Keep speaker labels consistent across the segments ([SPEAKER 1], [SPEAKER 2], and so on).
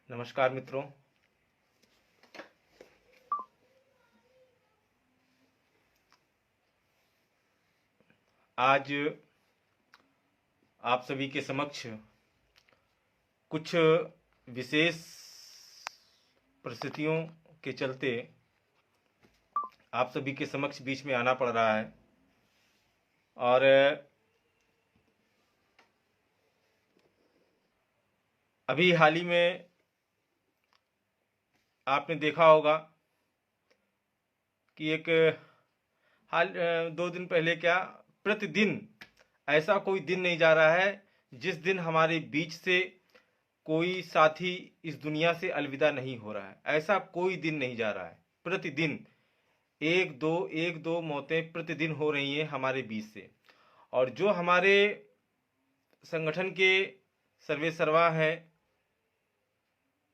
[SPEAKER 1] नमस्कार मित्रों। आज आप सभी के समक्ष कुछ विशेष परिस्थितियों के चलते आप सभी के समक्ष बीच में आना पड़ रहा है। और अभी हाल ही में आपने देखा होगा कि एक हाल 2 दिन पहले क्या, प्रतिदिन ऐसा कोई दिन नहीं जा रहा है जिस दिन हमारे बीच से कोई साथी इस दुनिया से अलविदा नहीं हो रहा है। ऐसा कोई दिन नहीं जा रहा है। प्रतिदिन एक दो मौतें प्रतिदिन हो रही हैं हमारे बीच से। और जो हमारे संगठन के सर्वे सर्वा हैं,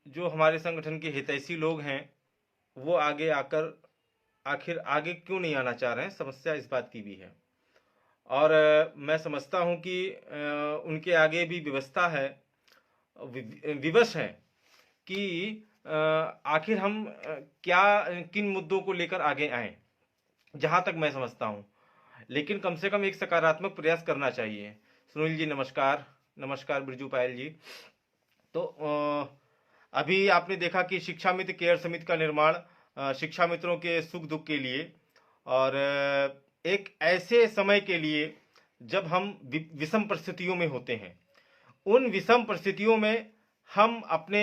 [SPEAKER 1] जो हमारे संगठन के हितैषी लोग हैं, वो आगे आकर आखिर आगे क्यों नहीं आना चाह रहे हैं, समस्या इस बात की भी है। और मैं समझता हूं कि उनके आगे भी व्यवस्था है, विवश है कि आखिर हम क्या किन मुद्दों को लेकर आगे आएं, जहां तक मैं समझता हूं। लेकिन कम से कम एक सकारात्मक प्रयास करना चाहिए। सुनील जी नमस्कार। नमस्कार बिरजू पायल जी। तो अभी आपने देखा कि शिक्षा मित्र केयर समिति का निर्माण शिक्षा मित्रों के सुख दुख के लिए, और एक ऐसे समय के लिए जब हम विषम परिस्थितियों में होते हैं। उन विषम परिस्थितियों में हम अपने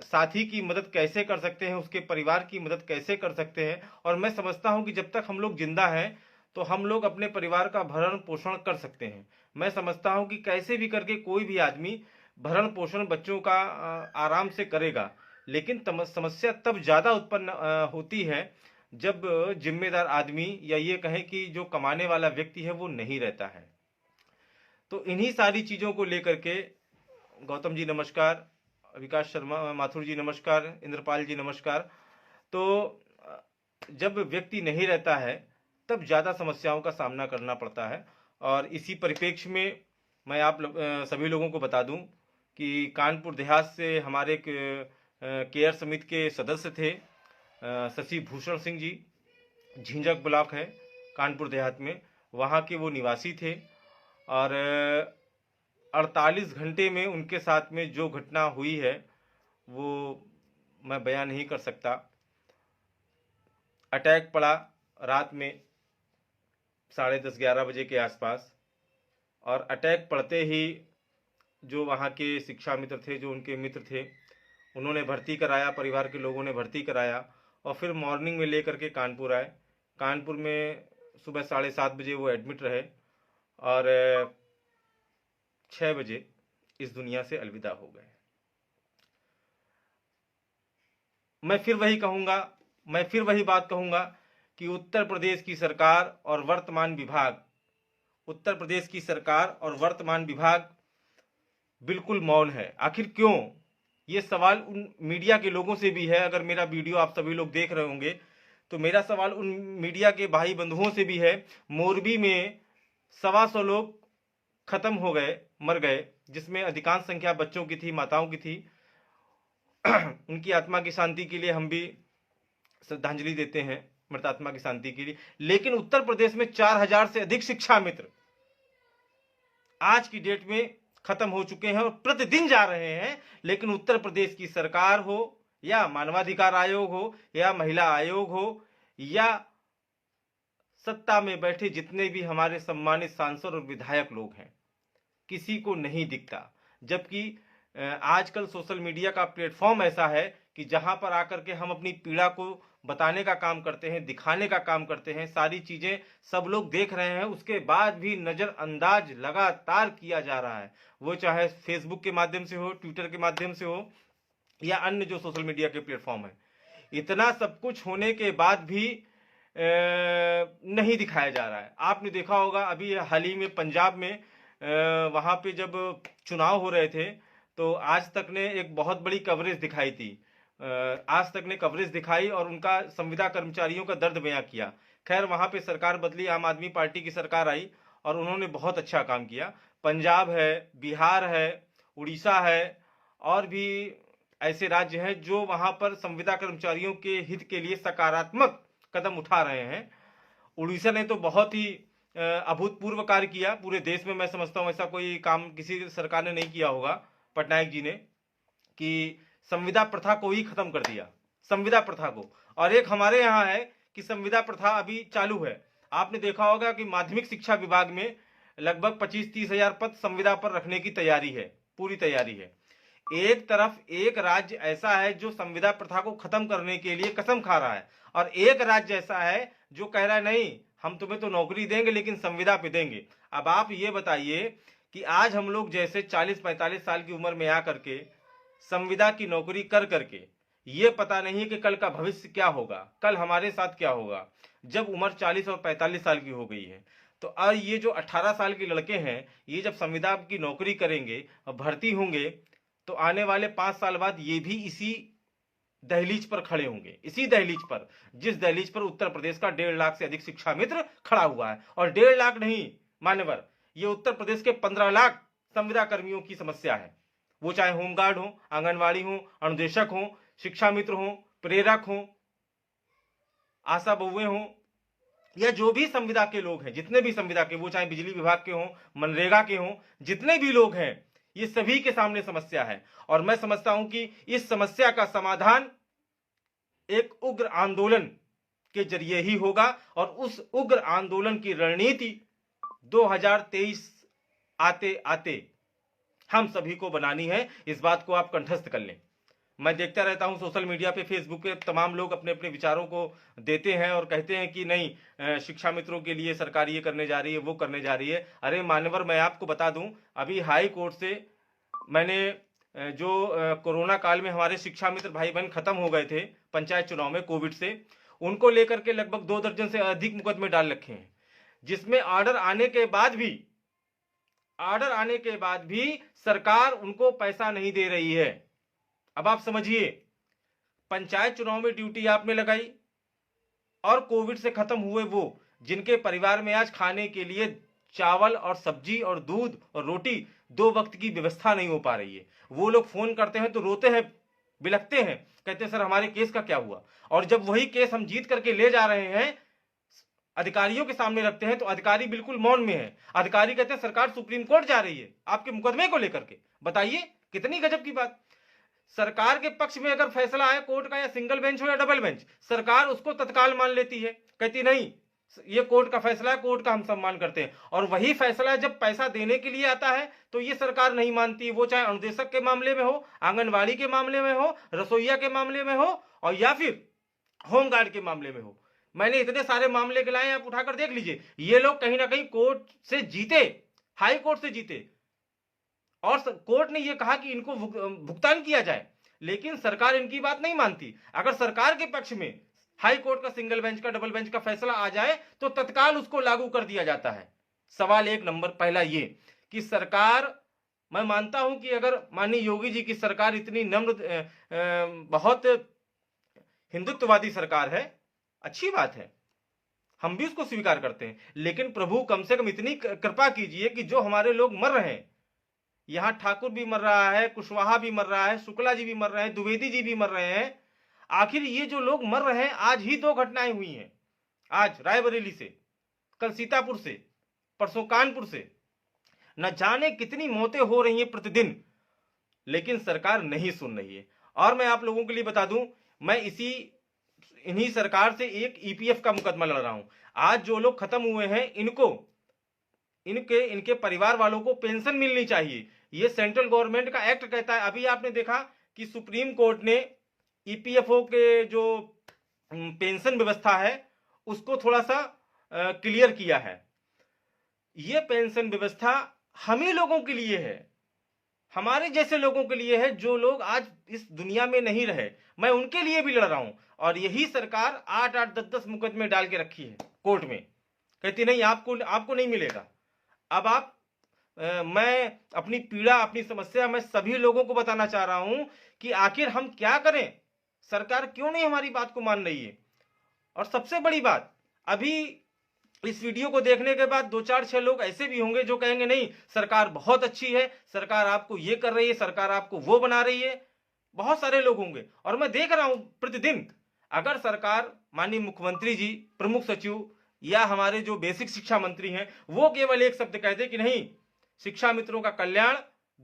[SPEAKER 1] साथी की मदद कैसे कर सकते हैं, उसके परिवार की मदद कैसे कर सकते हैं। और मैं समझता हूं कि जब तक हम लोग जिंदा हैं तो हम लोग अपने परिवार का भरण पोषण कर सकते हैं। मैं समझता हूं कि कैसे भी करके कोई भी आदमी भरण पोषण बच्चों का आराम से करेगा। लेकिन समस्या तब ज़्यादा उत्पन्न होती है जब जिम्मेदार आदमी, या ये कहें कि जो कमाने वाला व्यक्ति है, वो नहीं रहता है। तो इन्हीं सारी चीज़ों को लेकर के गौतम जी नमस्कार, विकास शर्मा माथुर जी नमस्कार, इंद्रपाल जी नमस्कार। तो जब व्यक्ति नहीं रहता है तब ज़्यादा समस्याओं का सामना करना पड़ता है। और इसी परिप्रेक्ष्य में मैं आप सभी लोगों को बता दूं कि कानपुर देहात से हमारे केयर समिति के सदस्य थे शशि भूषण सिंह जी, झिंझक ब्लॉक है कानपुर देहात में, वहाँ के वो निवासी थे। और 48 घंटे में उनके साथ में जो घटना हुई है वो मैं बयान नहीं कर सकता। अटैक पड़ा रात में 10:30-11 बजे के आसपास, और अटैक पड़ते ही जो वहाँ के शिक्षा मित्र थे, जो उनके मित्र थे, उन्होंने भर्ती कराया, परिवार के लोगों ने भर्ती कराया, और फिर मॉर्निंग में लेकर के कानपुर आए। कानपुर में सुबह 7:30 बजे वो एडमिट रहे, और 6 बजे इस दुनिया से अलविदा हो गए। मैं फिर वही बात कहूँगा कि उत्तर प्रदेश की सरकार और वर्तमान विभाग बिल्कुल मौन है। आखिर क्यों? ये सवाल उन मीडिया के लोगों से भी है। अगर मेरा वीडियो आप सभी लोग देख रहे होंगे तो मेरा सवाल उन मीडिया के भाई बंधुओं से भी है। मोरबी में 125 लोग खत्म हो गए, मर गए, जिसमें अधिकांश संख्या बच्चों की थी, माताओं की थी। उनकी आत्मा की शांति के लिए हम भी श्रद्धांजलि देते हैं, मृतात्मा की शांति के लिए। लेकिन उत्तर प्रदेश में 4000 से अधिक शिक्षा मित्र आज की डेट में खत्म हो चुके हैं और प्रतिदिन जा रहे हैं। लेकिन उत्तर प्रदेश की सरकार हो, या मानवाधिकार आयोग हो, या महिला आयोग हो, या सत्ता में बैठे जितने भी हमारे सम्मानित सांसद और विधायक लोग हैं, किसी को नहीं दिखता। जबकि आजकल सोशल मीडिया का प्लेटफॉर्म ऐसा है कि जहां पर आकर के हम अपनी पीड़ा को बताने का काम करते हैं, दिखाने का काम करते हैं, सारी चीजें सब लोग देख रहे हैं, उसके बाद भी नजरअंदाज लगातार किया जा रहा है। वो चाहे फेसबुक के माध्यम से हो, ट्विटर के माध्यम से हो, या अन्य जो सोशल मीडिया के प्लेटफॉर्म है। इतना सब कुछ होने के बाद भी नहीं दिखाया जा रहा है। आपने देखा होगा अभी हाल ही में पंजाब में वहां पे जब चुनाव हो रहे थे तो आज तक ने एक बहुत बड़ी कवरेज दिखाई थी। आज तक ने कवरेज दिखाई और उनका संविदा कर्मचारियों का दर्द बयां किया। खैर वहां पे सरकार बदली, आम आदमी पार्टी की सरकार आई और उन्होंने बहुत अच्छा काम किया। पंजाब है, बिहार है, उड़ीसा है, और भी ऐसे राज्य हैं जो वहां पर संविदा कर्मचारियों के हित के लिए सकारात्मक कदम उठा रहे हैं। उड़ीसा ने तो बहुत ही अभूतपूर्व कार्य किया पूरे देश में। मैं समझता हूं ऐसा कोई काम किसी सरकार ने नहीं किया होगा, पटनायक जी ने, कि संविदा प्रथा को ही खत्म कर दिया, संविदा प्रथा को। और एक हमारे यहाँ है कि संविदा प्रथा अभी चालू है। आपने देखा होगा कि माध्यमिक शिक्षा विभाग में लगभग 25-30 हजार पद संविदा पर रखने की तैयारी है, पूरी तैयारी है। एक तरफ एक राज्य ऐसा है जो संविदा प्रथा को खत्म करने के लिए कसम खा रहा है, और एक राज्य ऐसा है जो कह रहा है नहीं, हम तुम्हें तो नौकरी देंगे लेकिन संविदा पे देंगे। अब आप ये बताइए कि आज हम लोग जैसे 40-45 साल की उम्र में आकर के संविदा की नौकरी कर करके ये पता नहीं कि कल का भविष्य क्या होगा, कल हमारे साथ क्या होगा जब उम्र 40 और 45 साल की हो गई है। तो अब ये जो 18 साल के लड़के हैं, ये जब संविदा की नौकरी करेंगे और भर्ती होंगे, तो आने वाले 5 साल बाद ये भी इसी दहलीज पर खड़े होंगे, इसी दहलीज पर, जिस दहलीज पर उत्तर प्रदेश का 1.5 लाख से अधिक शिक्षा मित्र खड़ा हुआ है। और 1.5 लाख नहीं मान्यवर, ये उत्तर प्रदेश के 15 लाख संविदा कर्मियों की समस्या है। वो चाहे होमगार्ड हो, आंगनवाड़ी हो, अनुदेशक हो, शिक्षा मित्र हो, प्रेरक हो, आशा बहुएं हो, या जो भी संविदा के लोग हैं, जितने भी संविदा के, वो चाहे बिजली विभाग के हों, मनरेगा के हों, जितने भी लोग हैं, ये सभी के सामने समस्या है। और मैं समझता हूं कि इस समस्या का समाधान एक उग्र आंदोलन के जरिए ही होगा, और उस उग्र आंदोलन की रणनीति 2023 आते आते हम सभी को बनानी है। इस बात को आप कंठस्थ कर लें। मैं देखता रहता हूं सोशल मीडिया पे, फेसबुक पे तमाम लोग अपने अपने विचारों को देते हैं और कहते हैं कि नहीं, शिक्षा मित्रों के लिए सरकार ये करने जा रही है, वो करने जा रही है। अरे मान्यवर, मैं आपको बता दूं, अभी हाई कोर्ट से मैंने जो कोरोना काल में हमारे शिक्षा मित्र भाई बहन खत्म हो गए थे पंचायत चुनाव में कोविड से, उनको लेकर के लगभग 2 दर्जन से अधिक मुकदमे डाल रखे हैं, जिसमें ऑर्डर आने के बाद भी सरकार उनको पैसा नहीं दे रही है। अब आप समझिए, पंचायत चुनाव में ड्यूटी आपने लगाई और कोविड से खत्म हुए वो जिनके परिवार में आज खाने के लिए चावल और सब्जी और दूध और रोटी 2 वक्त की व्यवस्था नहीं हो पा रही है। वो लोग फोन करते हैं तो रोते हैं, बिलखते हैं, कहते हैं सर हमारे केस का क्या हुआ। और जब वही केस हम जीत करके ले जा रहे हैं, अधिकारियों के सामने रखते हैं, तो अधिकारी बिल्कुल मौन में है। अधिकारी कहते हैं सरकार सुप्रीम कोर्ट जा रही है आपके मुकदमे को लेकर के। बताइए कितनी गजब की बात। सरकार के पक्ष में अगर फैसला आए कोर्ट का, या सिंगल बेंच हो या डबल बेंच, सरकार उसको तत्काल मान लेती है, कहती नहीं ये कोर्ट का फैसला है, कोर्ट का हम सम्मान करते हैं। और वही फैसला जब पैसा देने के लिए आता है तो ये सरकार नहीं मानती है। वो चाहे अनुदेशक के मामले में हो, आंगनवाड़ी के मामले में हो, रसोईया के मामले में हो, और या फिर होमगार्ड के मामले में हो। मैंने इतने सारे मामले गिनाए, आप उठाकर देख लीजिए। ये लोग कहीं ना कहीं कोर्ट से जीते, हाई कोर्ट से जीते, और कोर्ट ने यह कहा कि इनको भुगतान किया जाए, लेकिन सरकार इनकी बात नहीं मानती। अगर सरकार के पक्ष में हाई कोर्ट का सिंगल बेंच का, डबल बेंच का फैसला आ जाए तो तत्काल उसको लागू कर दिया जाता है। सवाल 1 नंबर पहला ये कि सरकार, मैं मानता हूं कि अगर माननीय योगी जी की सरकार इतनी नम्र, बहुत हिंदुत्ववादी सरकार है, अच्छी बात है, हम भी उसको स्वीकार करते हैं, लेकिन प्रभु कम से कम इतनी कृपा कीजिए कि जो हमारे लोग मर रहे हैं, यहां ठाकुर भी मर रहा है, कुशवाहा भी मर रहा है, शुक्ला जी भी मर रहे हैं, द्विवेदी जी भी मर रहे हैं। आखिर ये जो लोग मर रहे हैं, आज ही 2 घटनाएं हुई हैं, आज रायबरेली से, कल सीतापुर से, परसों कानपुर से, न जाने कितनी मौतें हो रही हैं प्रतिदिन, लेकिन सरकार नहीं सुन रही है। और मैं आप लोगों के लिए बता दूं, मैं इन्हीं सरकार से एक ईपीएफ का मुकदमा लड़ रहा हूं। आज जो लोग खत्म हुए हैं, इनके परिवार वालों को पेंशन मिलनी चाहिए, ये सेंट्रल गवर्नमेंट का एक्ट कहता है। अभी आपने देखा कि सुप्रीम कोर्ट ने ईपीएफओ के जो पेंशन व्यवस्था है उसको थोड़ा सा क्लियर किया है। ये पेंशन व्यवस्था हम ही लोगों के लिए है, हमारे जैसे लोगों के लिए है, जो लोग आज इस दुनिया में नहीं रहे। मैं उनके लिए भी लड़ रहा हूं, और यही सरकार 8-8, 10-10 मुकदमे डाल के रखी है कोर्ट में, कहती नहीं आपको नहीं मिलेगा। अब मैं अपनी पीड़ा, अपनी समस्या मैं सभी लोगों को बताना चाह रहा हूं कि आखिर हम क्या करें, सरकार क्यों नहीं हमारी बात को मान रही है। और सबसे बड़ी बात, अभी इस वीडियो को देखने के बाद 2-4-6 लोग ऐसे भी होंगे जो कहेंगे नहीं सरकार बहुत अच्छी है, सरकार आपको ये कर रही है, सरकार आपको वो बना रही है। बहुत सारे लोग होंगे। और मैं देख रहा हूं प्रतिदिन, अगर सरकार, माननीय मुख्यमंत्री जी, प्रमुख सचिव या हमारे जो बेसिक शिक्षा मंत्री हैं, वो केवल एक शब्द कहते कि नहीं, शिक्षा मित्रों का कल्याण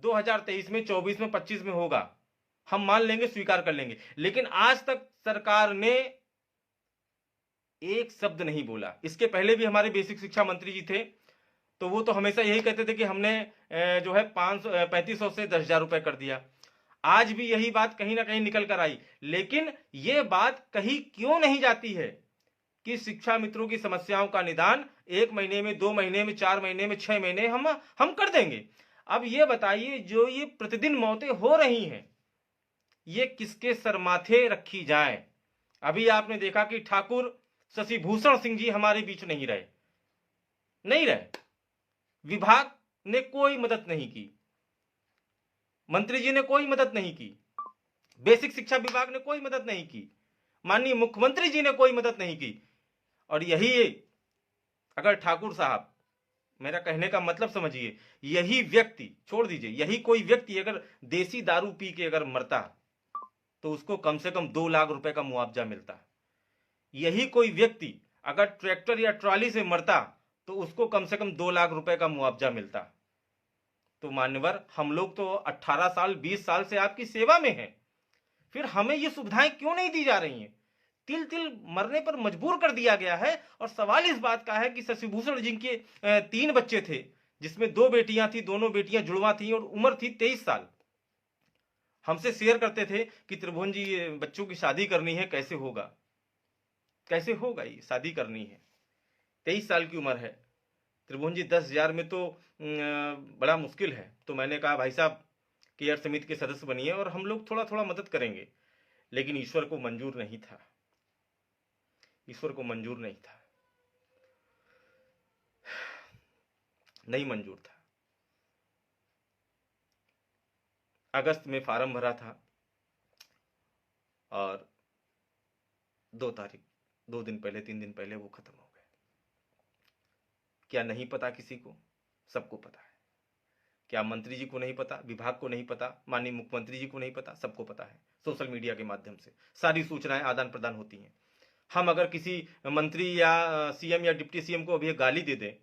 [SPEAKER 1] 2023 में, 24 में, 25 में होगा, हम मान लेंगे, स्वीकार कर लेंगे। लेकिन आज तक सरकार ने एक शब्द नहीं बोला। इसके पहले भी हमारे बेसिक शिक्षा मंत्री जी थे, तो वो तो हमेशा यही कहते थे कि हमने जो है 3500 से 10,000 रुपए कर दिया। आज भी यही बात कहीं ना कहीं निकल कर आई, लेकिन ये बात कहीं क्यों नहीं जाती है कि शिक्षा मित्रों की समस्याओं का निदान 1 महीने में, 2 महीने में, 4 महीने में, 6 महीने हम कर देंगे। अब ये बताइए, जो ये प्रतिदिन मौतें हो रही हैं, ये किसके सर माथे रखी जाए? अभी आपने देखा कि ठाकुर शशि भूषण सिंह जी हमारे बीच नहीं रहे। विभाग ने कोई मदद नहीं की, मंत्री जी ने कोई मदद नहीं की, बेसिक शिक्षा विभाग ने कोई मदद नहीं की, माननीय मुख्यमंत्री जी ने कोई मदद नहीं की। और यही अगर ठाकुर साहब, मेरा कहने का मतलब समझिए, यही व्यक्ति, छोड़ दीजिए, यही कोई व्यक्ति अगर देसी दारू पी के अगर मरता तो उसको कम से कम 2 लाख रुपए का मुआवजा मिलता। यही कोई व्यक्ति अगर ट्रैक्टर या ट्रॉली से मरता तो उसको कम से कम 2 लाख रुपए का मुआवजा मिलता। तो मान्यवर, हम लोग तो 18 साल, 20 साल से आपकी सेवा में हैं, फिर हमें ये सुविधाएं क्यों नहीं दी जा रही हैं? तिल तिल मरने पर मजबूर कर दिया गया है। और सवाल इस बात का है कि शशिभूषण जी के 3 बच्चे थे, जिसमें 2 बेटियां थी, दोनों बेटियां जुड़वा थी और उम्र थी 23 साल। हमसे शेयर करते थे कि त्रिभुवन जी, ये बच्चों की शादी करनी है, कैसे होगा? ये शादी करनी है, 23 साल की उम्र है। त्रिभुवन जी, 10,000 में तो बड़ा मुश्किल है। तो मैंने कहा, भाई साहब, केयर समिति के सदस्य बनिए और हम लोग थोड़ा थोड़ा मदद करेंगे। लेकिन ईश्वर को मंजूर नहीं था, नहीं मंजूर था। अगस्त में फार्म भरा था और 2 तारीख, 2 दिन पहले, 3 दिन पहले वो खत्म हो गए। क्या नहीं पता किसी को? सबको पता है। क्या मंत्री जी को नहीं पता, विभाग को नहीं पता, माननीय मुख्यमंत्री जी को नहीं पता? सबको पता है। सोशल मीडिया के माध्यम से सारी सूचनाएं आदान प्रदान होती हैं। हम अगर किसी मंत्री या सीएम या डिप्टी सीएम को अभी गाली दे दें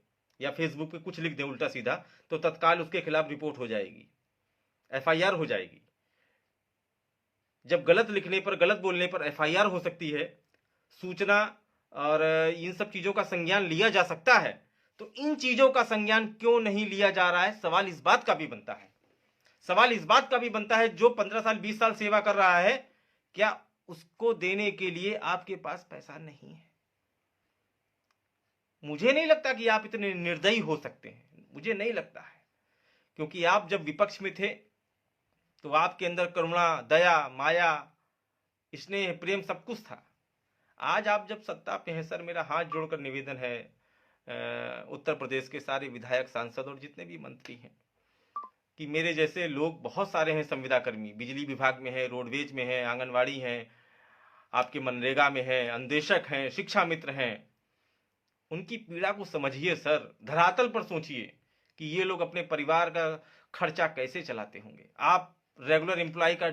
[SPEAKER 1] या फेसबुक पे कुछ लिख दें उल्टा सीधा, तो तत्काल उसके खिलाफ रिपोर्ट हो जाएगी, एफआईआर हो जाएगी। जब गलत लिखने पर, गलत बोलने पर एफआईआर हो सकती है, सूचना और इन सब चीजों का संज्ञान लिया जा सकता है, तो इन चीजों का संज्ञान क्यों नहीं लिया जा रहा है? सवाल इस बात का भी बनता है, जो 15 साल, 20 साल सेवा कर रहा है, क्या उसको देने के लिए आपके पास पैसा नहीं है? मुझे नहीं लगता कि आप इतने निर्दयी हो सकते हैं, मुझे नहीं लगता है। क्योंकि आप जब विपक्ष में थे तो आपके अंदर करुणा, दया, माया, स्नेह, प्रेम सब कुछ था। आज आप जब सत्ता पे हैं सर, मेरा हाथ जोड़कर निवेदन है उत्तर प्रदेश के सारे विधायक, सांसद और जितने भी मंत्री हैं, कि मेरे जैसे लोग बहुत सारे हैं, संविदा कर्मी, बिजली विभाग में है, रोडवेज में है, आंगनवाड़ी हैं, आपके मनरेगा में है, अन्वेषक हैं, शिक्षा मित्र हैं। उनकी पीड़ा को समझिए सर, धरातल पर सोचिए कि ये लोग अपने परिवार का खर्चा कैसे चलाते होंगे। आप रेगुलर एम्प्लॉय का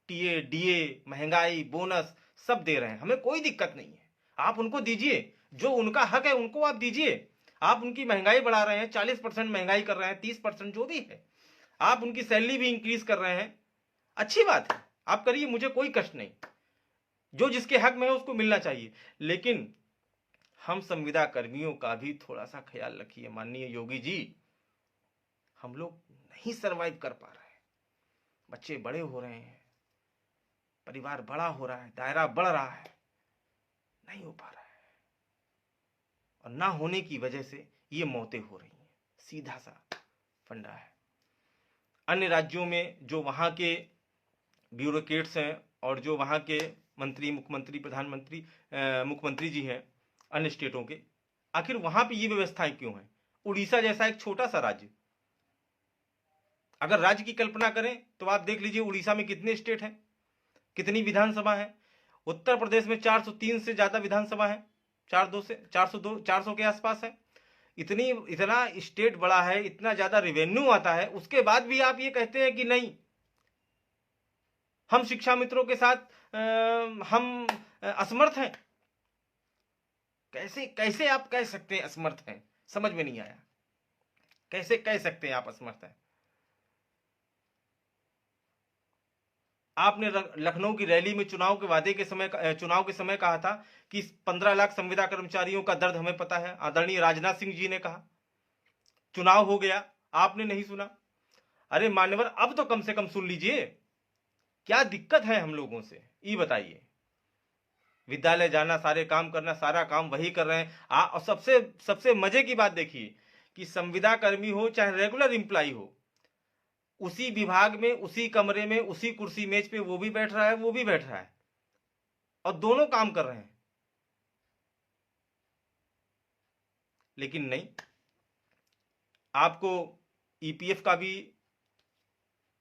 [SPEAKER 1] टीए, डीए, महंगाई, बोनस सब दे रहे हैं, हमें कोई दिक्कत नहीं है, आप उनको दीजिए, जो उनका हक है उनको आप दीजिए। आप उनकी महंगाई बढ़ा रहे हैं, 40% महंगाई कर रहे हैं, 30% जो भी है, आप उनकी सैलरी भी इंक्रीज कर रहे हैं, अच्छी बात है, आप करिए, मुझे कोई कष्ट नहीं। जो जिसके हक में है उसको मिलना चाहिए। लेकिन हम संविदा कर्मियों का भी थोड़ा सा ख्याल रखिए माननीय योगी जी। हम लोग नहीं सरवाइव कर पा रहे हैं, बच्चे बड़े हो रहे हैं, परिवार बड़ा हो रहा है, दायरा बढ़ रहा है, नहीं हो पा रहा है। और ना होने की वजह से ये मौतें हो रही हैं, सीधा सा फंडा है। अन्य राज्यों में जो वहां के ब्यूरोक्रेट्स हैं और जो वहां के मंत्री, मुख्यमंत्री, प्रधानमंत्री, मुख्यमंत्री जी हैं अन्य स्टेटों के, आखिर वहां पे ये व्यवस्थाएं क्यों हैं? उड़ीसा जैसा एक छोटा सा राज्य, अगर राज्य की कल्पना करें तो आप देख लीजिए उड़ीसा में कितने स्टेट हैं, कितनी विधानसभा है। उत्तर प्रदेश में 403 से ज्यादा विधानसभा है, 400 के आसपास है। इतना स्टेट बड़ा है, इतना ज्यादा रेवेन्यू आता है, उसके बाद भी आप ये कहते हैं कि नहीं हम शिक्षा मित्रों के साथ हम असमर्थ हैं। कैसे कैसे आप कह सकते हैं असमर्थ हैं? समझ में नहीं आया, कैसे कह सकते हैं आप असमर्थ हैं? आपने लखनऊ की रैली में चुनाव के समय कहा था कि 15 लाख संविदा कर्मचारियों का दर्द हमें पता है। आदरणीय राजनाथ सिंह जी ने कहा, चुनाव हो गया, आपने नहीं सुना। अरे मान्यवर, अब तो कम से कम सुन लीजिए, क्या दिक्कत है हम लोगों से, ये बताइए। विद्यालय जाना, सारे काम करना, सारा काम वही कर रहे हैं। और सबसे सबसे मजे की बात देखिए कि संविदा कर्मी हो चाहे रेगुलर इंप्लाई हो, उसी विभाग में, उसी कमरे में, उसी कुर्सी मेज पे वो भी बैठ रहा है, वो भी बैठ रहा है, और दोनों काम कर रहे हैं। लेकिन नहीं, आपको ईपीएफ का भी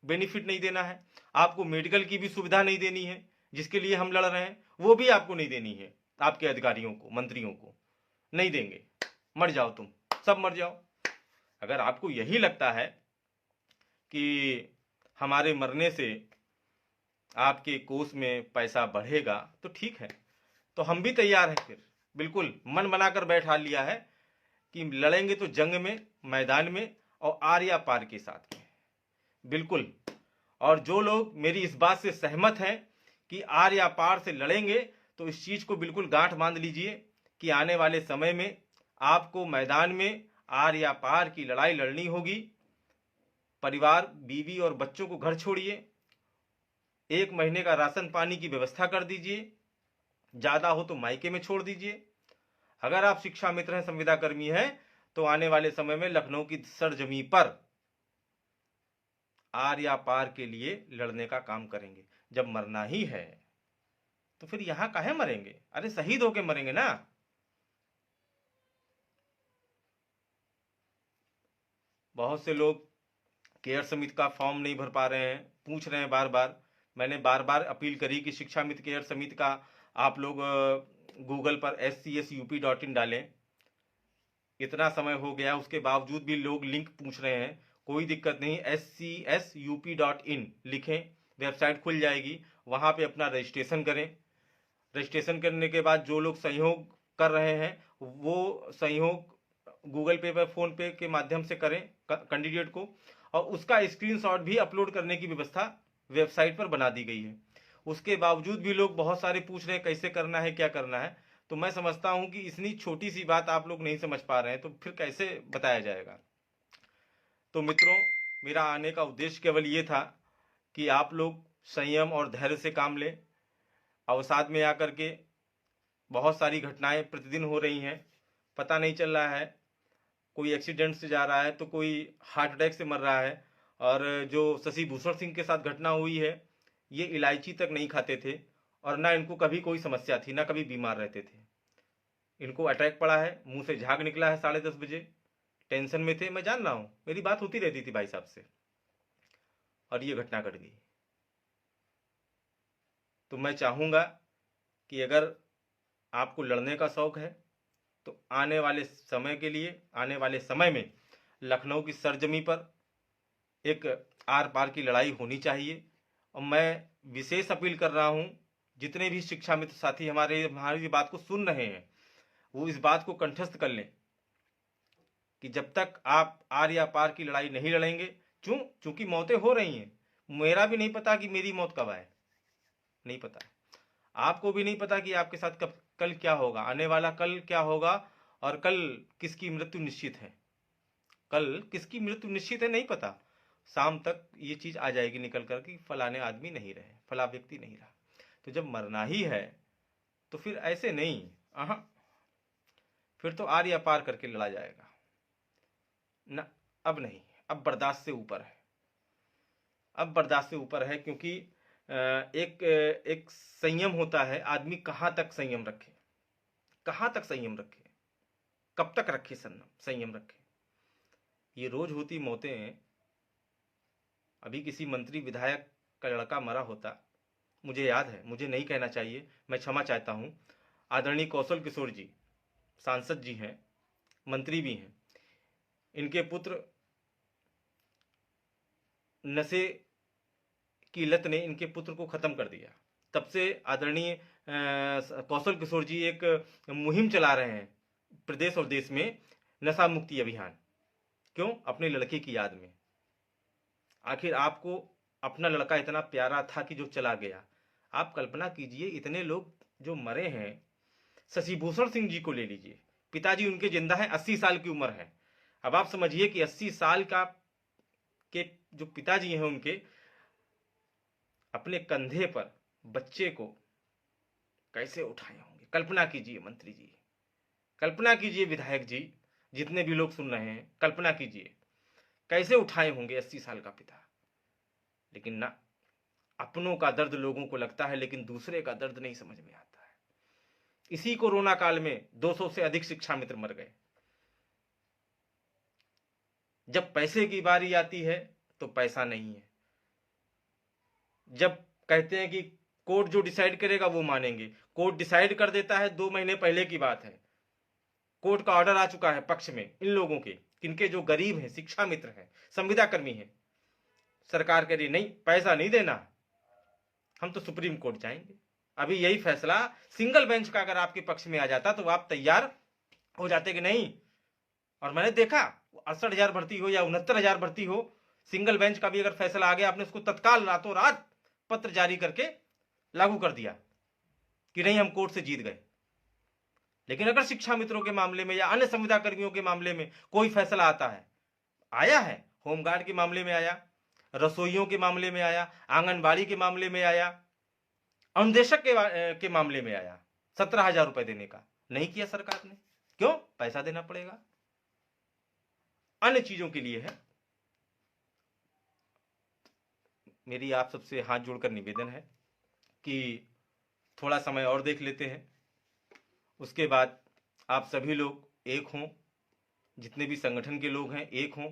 [SPEAKER 1] बेनिफिट नहीं देना है, आपको मेडिकल की भी सुविधा नहीं देनी है, जिसके लिए हम लड़ रहे हैं, वो भी आपको नहीं देनी है। आपके अधिकारियों को, मंत्रियों को नहीं देंगे। मर जाओ तुम, सब मर जाओ। अगर आपको यही लगता है कि हमारे मरने से आपके कोष में पैसा बढ़ेगा तो ठीक है, तो हम भी तैयार हैं। फिर बिल्कुल मन बनाकर बैठा लिया है कि लड़ेंगे तो जंग में, मैदान में, और आर या पार के साथ में, बिल्कुल। और जो लोग मेरी इस बात से सहमत हैं कि आर या पार से लड़ेंगे, तो इस चीज को बिल्कुल गांठ बांध लीजिए कि आने वाले समय में आपको मैदान में आर या पार की लड़ाई लड़नी होगी। परिवार, बीवी और बच्चों को घर छोड़िए, 1 महीने का राशन पानी की व्यवस्था कर दीजिए, ज्यादा हो तो मायके में छोड़ दीजिए। अगर आप शिक्षा मित्र हैं, संविदा कर्मी हैं, तो आने वाले समय में लखनऊ की सरजमी पर आर या पार के लिए लड़ने का काम करेंगे। जब मरना ही है तो फिर यहां काहे मरेंगे? अरे शहीद होके मरेंगे ना। बहुत से लोग केयर समिति का फॉर्म नहीं भर पा रहे हैं, पूछ रहे हैं बार बार। मैंने बार बार अपील करी कि शिक्षा मित्र केयर समिति का आप लोग गूगल पर scsup.in डालें। इतना समय हो गया, उसके बावजूद भी लोग लिंक पूछ रहे हैं। कोई दिक्कत नहीं, scsup.in लिखें, वेबसाइट खुल जाएगी, वहां पे अपना रजिस्ट्रेशन करें। रजिस्ट्रेशन करने के बाद जो लोग सहयोग कर रहे हैं, वो सहयोग गूगल पे पर, फोन पे के माध्यम से करें कैंडिडेट को, और उसका स्क्रीनशॉट भी अपलोड करने की व्यवस्था वेबसाइट पर बना दी गई है। उसके बावजूद भी लोग बहुत सारे पूछ रहे हैं कैसे करना है, क्या करना है। तो मैं समझता हूं कि इतनी छोटी सी बात आप लोग नहीं समझ पा रहे हैं, तो फिर कैसे बताया जाएगा। तो मित्रों, मेरा आने का उद्देश्य केवल ये था कि आप लोग संयम और धैर्य से काम लें। अवसाद में आकर के बहुत सारी घटनाएं प्रतिदिन हो रही हैं, पता नहीं चल रहा है, कोई एक्सीडेंट से जा रहा है तो कोई हार्ट अटैक से मर रहा है। और जो शशि भूषण सिंह के साथ घटना हुई है, ये इलायची तक नहीं खाते थे, और ना इनको कभी कोई समस्या थी, ना कभी बीमार रहते थे। इनको अटैक पड़ा है, मुंह से झाग निकला है 10:30 बजे, टेंशन में थे, मैं जान रहा हूं, मेरी बात होती रहती थी भाई साहब से, और ये घटना घट गई। तो मैं चाहूंगा कि अगर आपको लड़ने का शौक है, तो आने वाले समय के लिए, आने वाले समय में लखनऊ की सरजमी पर एक आर पार की लड़ाई होनी चाहिए। और मैं विशेष अपील कर रहा हूं, जितने भी शिक्षा मित्र साथी हमारी बात को सुन रहे हैं, वो इस बात को कंठस्थ कर लें कि जब तक आप आर या पार की लड़ाई नहीं लड़ेंगे, चूंकि मौतें हो रही हैं, मेरा भी नहीं पता कि मेरी मौत कब आए, नहीं पता, आपको भी नहीं पता कि आपके साथ कब, कल क्या होगा, आने वाला कल क्या होगा, और कल किसकी मृत्यु निश्चित है, कल किसकी मृत्यु निश्चित है नहीं पता। शाम तक ये चीज आ जाएगी निकल कर कि फलाने आदमी नहीं रहे, फला व्यक्ति नहीं रहा। तो जब मरना ही है तो फिर ऐसे नहीं, फिर तो आर या पार करके लड़ा जाएगा ना। अब नहीं, अब बर्दाश्त से ऊपर है, अब बर्दाश्त से ऊपर है। क्योंकि एक एक संयम होता है, आदमी कहाँ तक संयम रखे, कहाँ तक संयम रखे, कब तक रखे संयम रखे। ये रोज होती मौतें, अभी किसी मंत्री विधायक का लड़का मरा होता, मुझे याद है, मुझे नहीं कहना चाहिए, मैं क्षमा चाहता हूं। आदरणीय कौशल किशोर जी सांसद जी हैं, मंत्री भी हैं, इनके पुत्र नशे की लत ने इनके पुत्र को खत्म कर दिया। तब से आदरणीय कौशल किशोर जी एक मुहिम चला रहे हैं प्रदेश और देश में, नशा मुक्ति अभियान। क्यों? अपने लड़के की याद में। आखिर आपको अपना लड़का इतना प्यारा था कि जो चला गया। आप कल्पना कीजिए, इतने लोग जो मरे हैं। शशिभूषण सिंह जी को ले लीजिए, पिताजी उनके जिंदा हैं, 80 साल की उम्र है। अब आप समझिए कि 80 साल का के जो पिताजी हैं उनके, अपने कंधे पर बच्चे को कैसे उठाए होंगे। कल्पना कीजिए मंत्री जी, कल्पना कीजिए विधायक जी, जितने भी लोग सुन रहे हैं, कल्पना कीजिए कैसे उठाए होंगे 80 साल का पिता। लेकिन ना, अपनों का दर्द लोगों को लगता है, लेकिन दूसरे का दर्द नहीं समझ में आता है। इसी कोरोना काल में 200 से अधिक शिक्षा मित्र मर गए। जब पैसे की बारी आती है तो पैसा नहीं है। जब कहते हैं कि कोर्ट जो डिसाइड करेगा वो मानेंगे, कोर्ट डिसाइड कर देता है 2 महीने पहले की बात है। कोर्ट का ऑर्डर आ चुका है पक्ष में इन लोगों के, किनके जो गरीब हैं, शिक्षा मित्र हैं, संविदा कर्मी हैं। सरकार कह रही नहीं, पैसा नहीं देना, हम तो सुप्रीम कोर्ट जाएंगे। अभी यही फैसला सिंगल बेंच का अगर आपके पक्ष में आ जाता तो आप तैयार हो जाते कि नहीं। और मैंने देखा 68,000 भर्ती हो या 69,000 भर्ती हो, सिंगल बेंच का भी अगर फैसला आ गया, आपने उसको तत्काल रातों रात पत्र जारी करके लागू कर दिया कि नहीं, हम कोर्ट से जीत गए। लेकिन अगर शिक्षा मित्रों के मामले में या अन्य संविदा कर्मियों के मामले में कोई फैसला आता है, आया है, होमगार्ड के मामले में आया, रसोइयों के मामले में आया, आंगनबाड़ी के मामले में आया, अनुदेशक के मामले में आया, 17,000 रुपए देने का नहीं किया सरकार ने। क्यों? पैसा देना पड़ेगा। अन्य चीजों के लिए है। मेरी आप सबसे हाथ जोड़कर निवेदन है कि थोड़ा समय और देख लेते हैं, उसके बाद आप सभी लोग एक हों, जितने भी संगठन के लोग हैं एक हों।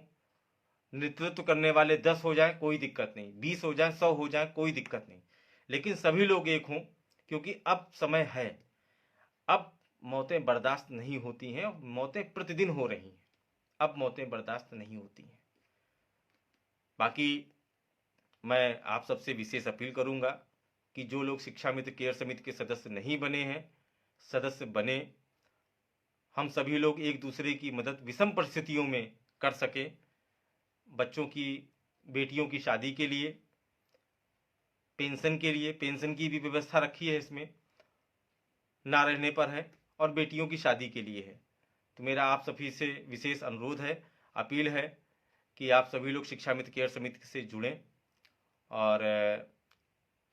[SPEAKER 1] नेतृत्व करने वाले 10 हो जाएं कोई दिक्कत नहीं, 20 हो जाएं, 100 हो जाएं कोई दिक्कत नहीं, लेकिन सभी लोग एक हों, क्योंकि अब समय है। अब मौतें बर्दाश्त नहीं होती हैं, मौतें प्रतिदिन हो रही हैं, अब मौतें बर्दाश्त नहीं होती हैं। बाकी मैं आप सबसे विशेष अपील करूंगा कि जो लोग शिक्षा मित्र केयर समिति के सदस्य नहीं बने हैं, सदस्य बने। हम सभी लोग एक दूसरे की मदद विषम परिस्थितियों में कर सके। बच्चों की, बेटियों की शादी के लिए, पेंशन के लिए, पेंशन की भी व्यवस्था रखी है इसमें, ना रहने पर है, और बेटियों की शादी के लिए है। तो मेरा आप सभी से विशेष अनुरोध है, अपील है कि आप सभी लोग शिक्षा मित्र केयर समिति से जुड़ें और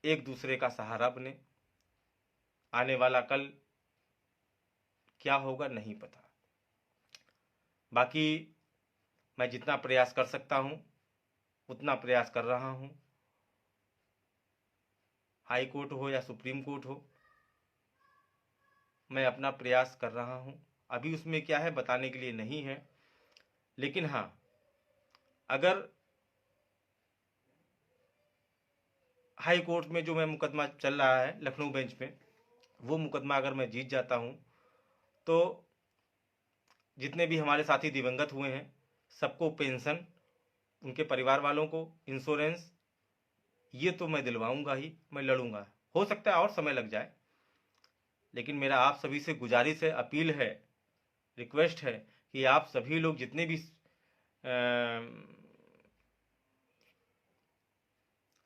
[SPEAKER 1] एक दूसरे का सहारा बने। आने वाला कल क्या होगा नहीं पता। बाकी मैं जितना प्रयास कर सकता हूं उतना प्रयास कर रहा हूं। हाई कोर्ट हो या सुप्रीम कोर्ट हो, मैं अपना प्रयास कर रहा हूं। अभी उसमें क्या है बताने के लिए नहीं है, लेकिन हाँ, अगर हाई कोर्ट में जो मैं मुकदमा चल रहा है लखनऊ बेंच में, वो मुकदमा अगर मैं जीत जाता हूं तो जितने भी हमारे साथी दिवंगत हुए हैं सबको पेंशन, उनके परिवार वालों को इंश्योरेंस, ये तो मैं दिलवाऊंगा ही, मैं लड़ूंगा। हो सकता है और समय लग जाए, लेकिन मेरा आप सभी से गुजारिश है, अपील है, रिक्वेस्ट है कि आप सभी लोग जितने भी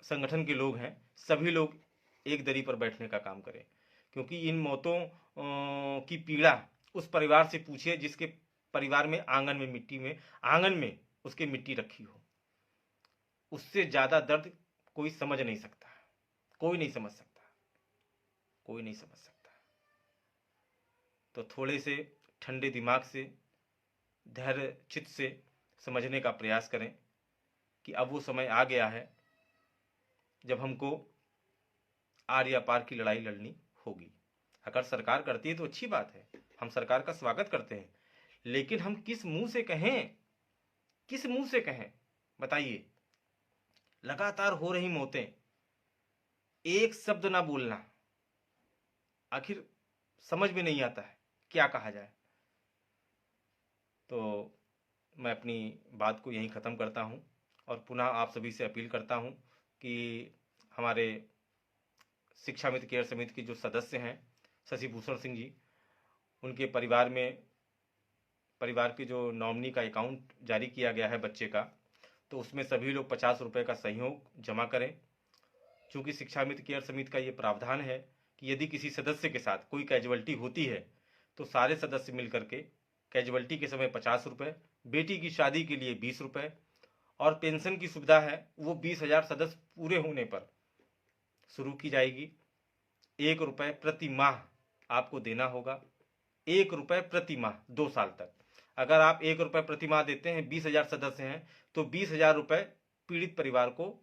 [SPEAKER 1] संगठन के लोग हैं, सभी लोग एक दरी पर बैठने का काम करें। क्योंकि इन मौतों की पीड़ा उस परिवार से पूछिए जिसके परिवार में आंगन में मिट्टी में, आंगन में उसके मिट्टी रखी हो। उससे ज्यादा दर्द कोई समझ नहीं सकता, कोई नहीं समझ सकता, कोई नहीं समझ सकता। तो थोड़े से ठंडे दिमाग से, धैर्य चित्त से समझने का प्रयास करें कि अब वो समय आ गया है जब हमको आर या पार की लड़ाई लड़नी होगी। अगर सरकार करती है तो अच्छी बात है, हम सरकार का स्वागत करते हैं, लेकिन हम किस मुंह से कहें, किस मुंह से कहें बताइए। लगातार हो रही मौतें, एक शब्द ना बोलना, आखिर समझ में नहीं आता है क्या कहा जाए। तो मैं अपनी बात को यहीं ख़त्म करता हूं और पुनः आप सभी से अपील करता हूं कि हमारे शिक्षा मित्र केयर समिति के जो सदस्य हैं शशि भूषण सिंह जी, उनके परिवार के जो नॉमिनी का अकाउंट जारी किया गया है बच्चे का, तो उसमें सभी लोग 50 रुपये का सहयोग जमा करें। चूँकि शिक्षा मित्र केयर समिति का ये प्रावधान है कि यदि किसी सदस्य के साथ कोई कैजुअल्टी होती है तो सारे सदस्य मिल करके कैजुअल्टी के समय 50 रुपये, बेटी की शादी के लिए 20 रुपये, और पेंशन की सुविधा है वो 20,000 सदस्य पूरे होने पर शुरू की जाएगी। 1 रुपये प्रति माह आपको देना होगा, 1 रुपये प्रति माह 2 साल तक। अगर आप 1 रुपये प्रति माह देते हैं, 20,000 सदस्य हैं, तो 20,000 रुपये पीड़ित परिवार को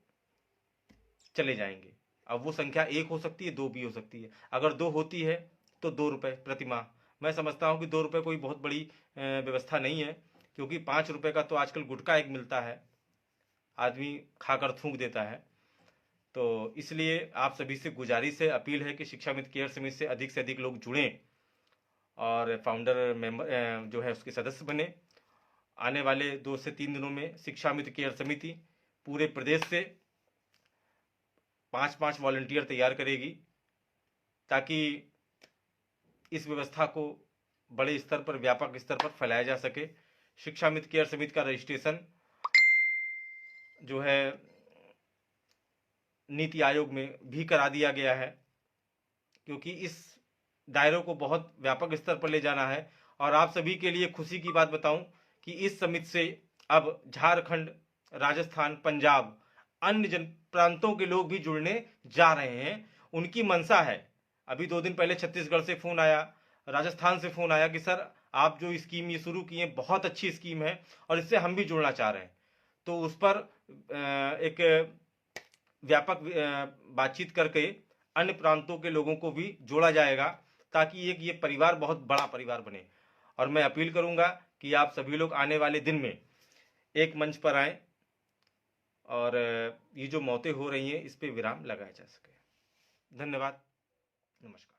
[SPEAKER 1] चले जाएंगे। अब वो संख्या 1 हो सकती है, 2 भी हो सकती है। अगर 2 होती है तो 2 रुपये प्रति माह। मैं समझता हूँ कि 2 रुपये कोई बहुत बड़ी व्यवस्था नहीं है, क्योंकि 5 रुपये का तो आजकल गुटखा एक मिलता है, आदमी खाकर थूक देता है। तो इसलिए आप सभी से गुजारिश है, अपील है कि शिक्षा मित्र केयर समिति से अधिक लोग जुड़ें और फाउंडर मेंबर जो है उसके सदस्य बने। आने वाले 2 से 3 दिनों में शिक्षा मित्र केयर समिति पूरे प्रदेश से 5-5 वॉलंटियर तैयार करेगी, ताकि इस व्यवस्था को बड़े स्तर पर, व्यापक स्तर पर फैलाया जा सके। शिक्षा मित्र केयर समिति का रजिस्ट्रेशन जो है नीति आयोग में भी करा दिया गया है, क्योंकि इस दायरों को बहुत व्यापक स्तर पर ले जाना है। और आप सभी के लिए खुशी की बात बताऊं कि इस समिति से अब झारखंड, राजस्थान, पंजाब, अन्य जन प्रांतों के लोग भी जुड़ने जा रहे हैं। उनकी मंशा है। अभी 2 दिन पहले छत्तीसगढ़ से फ़ोन आया, राजस्थान से फ़ोन आया कि सर आप जो स्कीम ये शुरू किए बहुत अच्छी स्कीम है और इससे हम भी जुड़ना चाह रहे हैं। तो उस पर एक व्यापक बातचीत करके अन्य प्रांतों के लोगों को भी जोड़ा जाएगा, ताकि ये परिवार बहुत बड़ा परिवार बने। और मैं अपील करूंगा कि आप सभी लोग आने वाले दिन में एक मंच पर आएं और ये जो मौतें हो रही हैं इस पे विराम लगाया जा सके। धन्यवाद, नमस्कार।